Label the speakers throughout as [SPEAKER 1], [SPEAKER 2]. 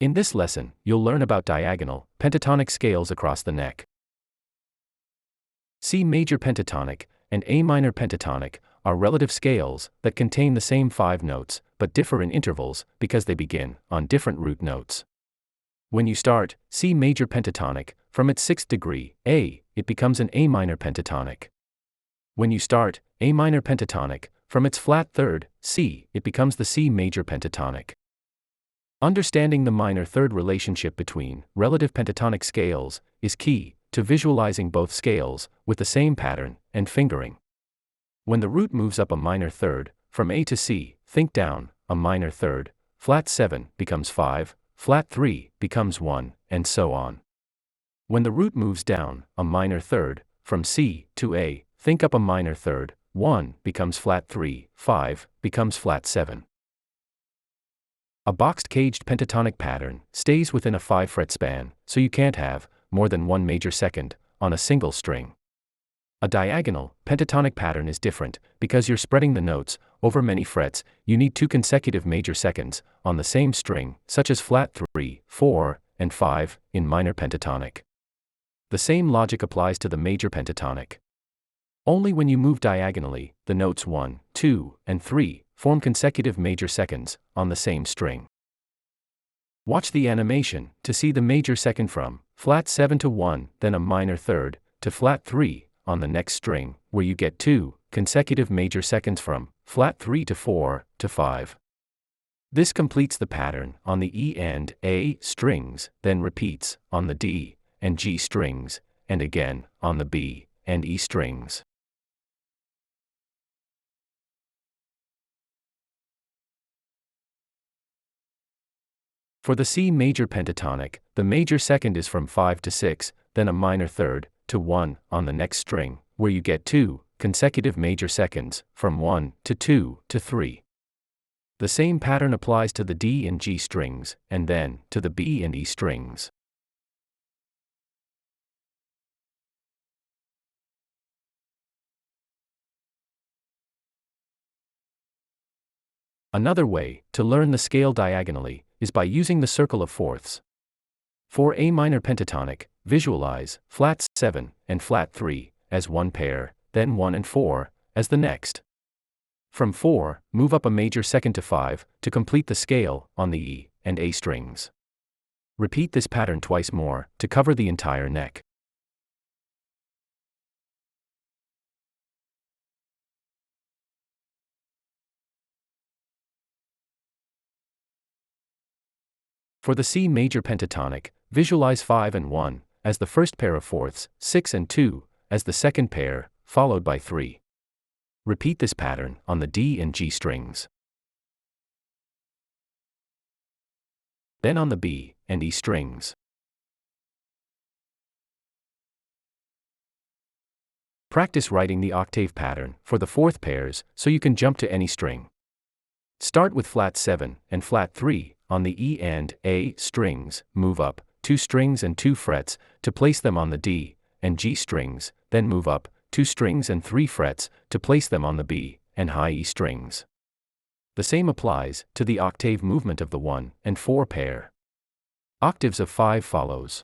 [SPEAKER 1] In this lesson, you'll learn about diagonal, pentatonic scales across the neck. C major pentatonic and A minor pentatonic are relative scales that contain the same 5 notes, but differ in intervals because they begin on different root notes. When you start C major pentatonic from its 6th degree, A, it becomes an A minor pentatonic. When you start A minor pentatonic from its flat 3rd, C, it becomes the C major pentatonic. Understanding the minor-third relationship between relative pentatonic scales is key to visualizing both scales with the same pattern and fingering. When the root moves up a minor third, from A to C, think down a minor third, flat 7 becomes 5, flat 3 becomes 1, and so on. When the root moves down a minor third, from C to A, think up a minor third, 1 becomes flat 3, 5 becomes flat 7. A boxed caged pentatonic pattern stays within a 5-fret span, so you can't have more than one major second on a single string. A diagonal pentatonic pattern is different because you're spreading the notes over many frets. You need 2 consecutive major seconds on the same string, such as flat 3, 4, and 5 in minor pentatonic. The same logic applies to the major pentatonic. Only when you move diagonally, the notes 1, 2, and 3 form consecutive major seconds on the same string. Watch the animation to see the major second from flat 7 to 1, then a minor third to flat 3 on the next string, where you get 2 consecutive major seconds from flat 3 to 4 to 5. This completes the pattern on the E and A strings, then repeats on the D and G strings, and again on the B and E strings. For the C major pentatonic, the major second is from 5 to 6, then a minor third to 1 on the next string, where you get 2 consecutive major seconds from 1 to 2 to 3. The same pattern applies to the D and G strings, and then to the B and E strings. Another way to learn the scale diagonally is by using the circle of fourths. For A minor pentatonic, visualize flat 7 and flat 3 as one pair, then 1 and 4 as the next. From 4, move up a major second to 5 to complete the scale on the E and A strings. Repeat this pattern twice more to cover the entire neck. For the C major pentatonic, visualize 5 and 1 as the first pair of fourths, 6 and 2 as the second pair, followed by 3. Repeat this pattern on the D and G strings. Then on the B and E strings. Practice writing the octave pattern for the fourth pairs so you can jump to any string. Start with flat 7 and flat 3 on the E and A strings, move up 2 strings and 2 frets to place them on the D and G strings, then move up 2 strings and 3 frets to place them on the B and high E strings. The same applies to the octave movement of the 1 and 4 pair. Octaves of 5 follows.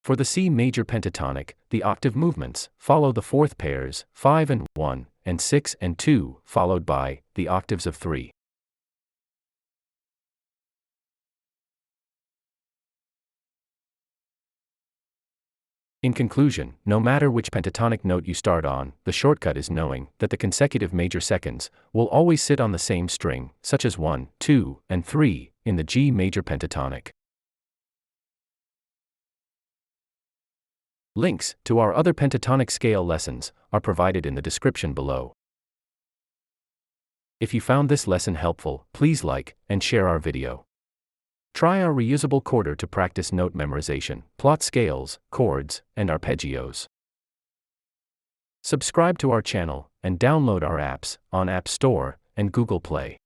[SPEAKER 1] For the C major pentatonic, the octave movements follow the fourth pairs, 5 and 1, and 6 and 2, followed by the octaves of 3. In conclusion, no matter which pentatonic note you start on, the shortcut is knowing that the consecutive major seconds will always sit on the same string, such as 1, 2, and 3 in the G major pentatonic. Links to our other pentatonic scale lessons are provided in the description below. If you found this lesson helpful, please like and share our video. Try our reusable chorder to practice note memorization, plot scales, chords, and arpeggios. Subscribe to our channel and download our apps on App Store and Google Play.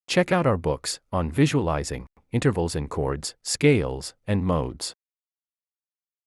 [SPEAKER 1] Check out our books on visualizing intervals in chords, scales, and modes.